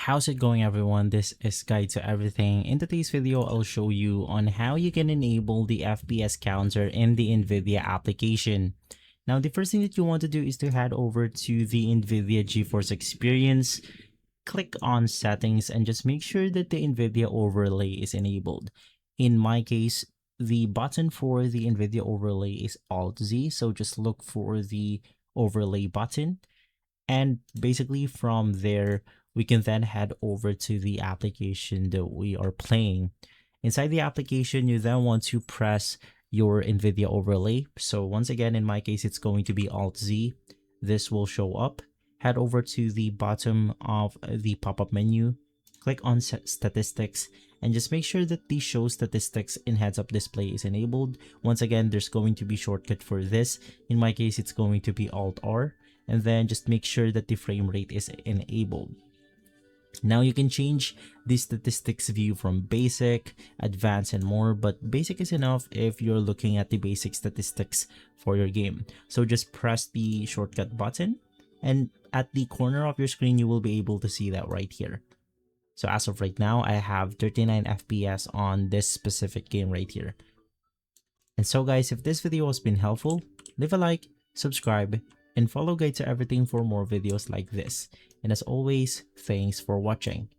How's it going, everyone? This is Guide to Everything. In today's video, I'll show you on how you can enable the FPS counter in the Nvidia application. Now, the first thing that you want to do is to head over to the Nvidia GeForce Experience, click on Settings, and just make sure that the Nvidia overlay is enabled. In my case, the button for the Nvidia overlay is Alt-Z, so just look for the overlay button. And basically from there, we can then head over to the application that we are playing. Inside the application, you then want to press your Nvidia overlay. So once again, in my case, it's going to be Alt-Z. This will show up. Head over to the bottom of the pop-up menu, click on Statistics, and just make sure that the Show Statistics in Heads-Up Display is enabled. Once again, there's going to be a shortcut for this. In my case, it's going to be Alt-R. And then just make sure that the frame rate is enabled. Now you can change the statistics view from basic, advanced, and more, but basic is enough if you're looking at the basic statistics for your game. So just press the shortcut button, and at the corner of your screen, you will be able to see that right here. So as of right now, I have 39 FPS on this specific game right here. And so guys, if this video has been helpful, leave a like, subscribe, and follow Guide to Everything for more videos like this. And as always, thanks for watching.